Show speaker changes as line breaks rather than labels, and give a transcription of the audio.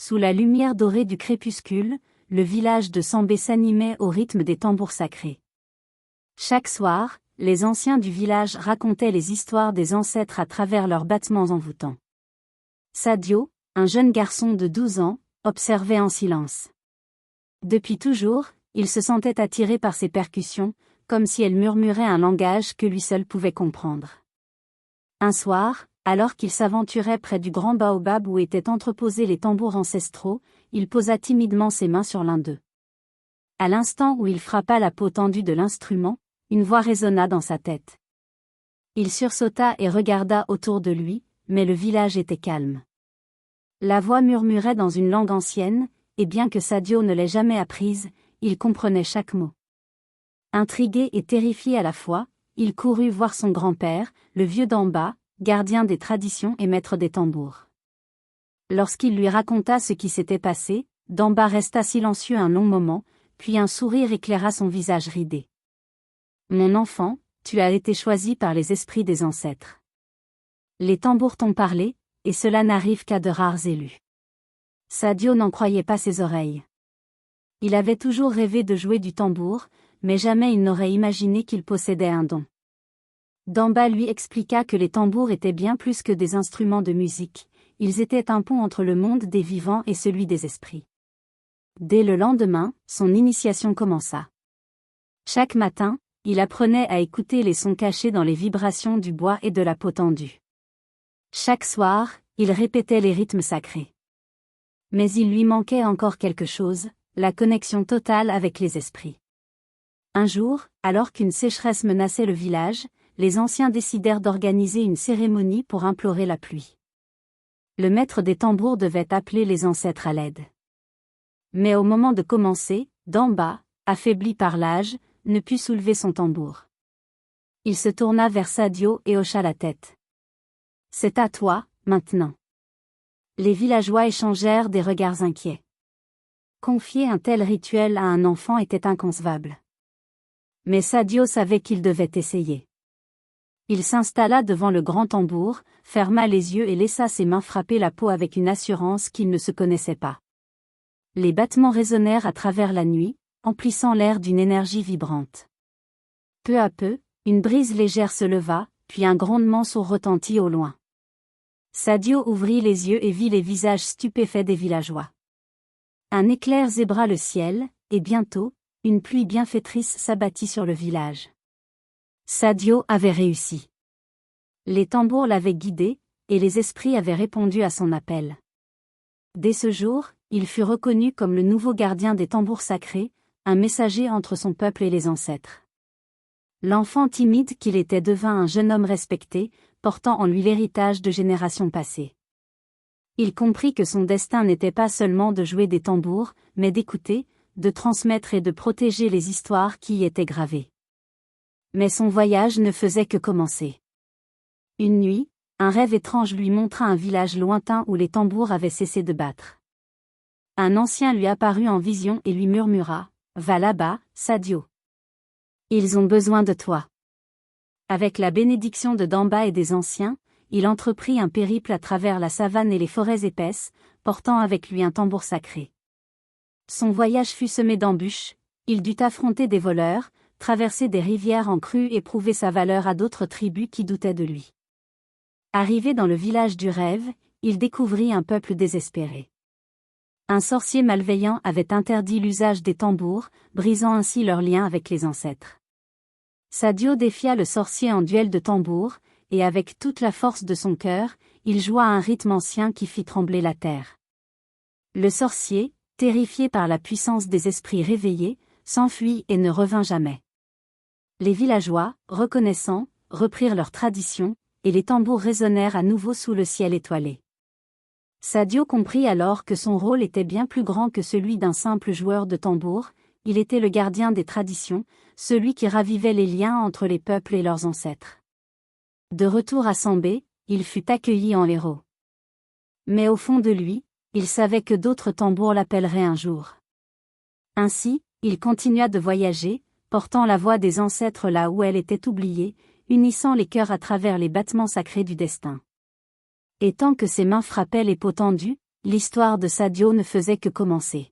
Sous la lumière dorée du crépuscule, le village de Sambé s'animait au rythme des tambours sacrés. Chaque soir, les anciens du village racontaient les histoires des ancêtres à travers leurs battements envoûtants. Sadio, un jeune garçon de 12 ans, observait en silence. Depuis toujours, il se sentait attiré par ces percussions, comme si elles murmuraient un langage que lui seul pouvait comprendre. Un soir, alors qu'il s'aventurait près du grand baobab où étaient entreposés les tambours ancestraux, il posa timidement ses mains sur l'un d'eux. À l'instant où il frappa la peau tendue de l'instrument, une voix résonna dans sa tête. Il sursauta et regarda autour de lui, mais le village était calme. La voix murmurait dans une langue ancienne, et bien que Sadio ne l'ait jamais apprise, il comprenait chaque mot. Intrigué et terrifié à la fois, il courut voir son grand-père, le vieux d'Amba, gardien des traditions et maître des tambours. Lorsqu'il lui raconta ce qui s'était passé, Damba resta silencieux un long moment, puis un sourire éclaira son visage ridé. « Mon enfant, tu as été choisi par les esprits des ancêtres. Les tambours t'ont parlé, et cela n'arrive qu'à de rares élus. » Sadio n'en croyait pas ses oreilles. Il avait toujours rêvé de jouer du tambour, mais jamais il n'aurait imaginé qu'il possédait un don. Damba lui expliqua que les tambours étaient bien plus que des instruments de musique, ils étaient un pont entre le monde des vivants et celui des esprits. Dès le lendemain, son initiation commença. Chaque matin, il apprenait à écouter les sons cachés dans les vibrations du bois et de la peau tendue. Chaque soir, il répétait les rythmes sacrés. Mais il lui manquait encore quelque chose, la connexion totale avec les esprits. Un jour, alors qu'une sécheresse menaçait le village, les anciens décidèrent d'organiser une cérémonie pour implorer la pluie. Le maître des tambours devait appeler les ancêtres à l'aide. Mais au moment de commencer, Damba, affaibli par l'âge, ne put soulever son tambour. Il se tourna vers Sadio et hocha la tête. « C'est à toi, maintenant. » Les villageois échangèrent des regards inquiets. Confier un tel rituel à un enfant était inconcevable. Mais Sadio savait qu'il devait essayer. Il s'installa devant le grand tambour, ferma les yeux et laissa ses mains frapper la peau avec une assurance qu'il ne se connaissait pas. Les battements résonnèrent à travers la nuit, emplissant l'air d'une énergie vibrante. Peu à peu, une brise légère se leva, puis un grondement sourd retentit au loin. Sadio ouvrit les yeux et vit les visages stupéfaits des villageois. Un éclair zébra le ciel, et bientôt, une pluie bienfaitrice s'abattit sur le village. Sadio avait réussi. Les tambours l'avaient guidé, et les esprits avaient répondu à son appel. Dès ce jour, il fut reconnu comme le nouveau gardien des tambours sacrés, un messager entre son peuple et les ancêtres. L'enfant timide qu'il était devint un jeune homme respecté, portant en lui l'héritage de générations passées. Il comprit que son destin n'était pas seulement de jouer des tambours, mais d'écouter, de transmettre et de protéger les histoires qui y étaient gravées. Mais son voyage ne faisait que commencer. Une nuit, un rêve étrange lui montra un village lointain où les tambours avaient cessé de battre. Un ancien lui apparut en vision et lui murmura « Va là-bas, Sadio. Ils ont besoin de toi. » Avec la bénédiction de Damba et des anciens, il entreprit un périple à travers la savane et les forêts épaisses, portant avec lui un tambour sacré. Son voyage fut semé d'embûches, il dut affronter des voleurs, traverser des rivières en crue et prouver sa valeur à d'autres tribus qui doutaient de lui. Arrivé dans le village du rêve, il découvrit un peuple désespéré. Un sorcier malveillant avait interdit l'usage des tambours, brisant ainsi leur lien avec les ancêtres. Sadio défia le sorcier en duel de tambour, et avec toute la force de son cœur, il joua un rythme ancien qui fit trembler la terre. Le sorcier, terrifié par la puissance des esprits réveillés, s'enfuit et ne revint jamais. Les villageois, reconnaissants, reprirent leur tradition, et les tambours résonnèrent à nouveau sous le ciel étoilé. Sadio comprit alors que son rôle était bien plus grand que celui d'un simple joueur de tambour, il était le gardien des traditions, celui qui ravivait les liens entre les peuples et leurs ancêtres. De retour à Sambé, il fut accueilli en héros. Mais au fond de lui, il savait que d'autres tambours l'appelleraient un jour. Ainsi, il continua de voyager, portant la voix des ancêtres là où elle était oubliée, unissant les cœurs à travers les battements sacrés du destin. Et tant que ses mains frappaient les peaux tendues, l'histoire de Sadio ne faisait que commencer.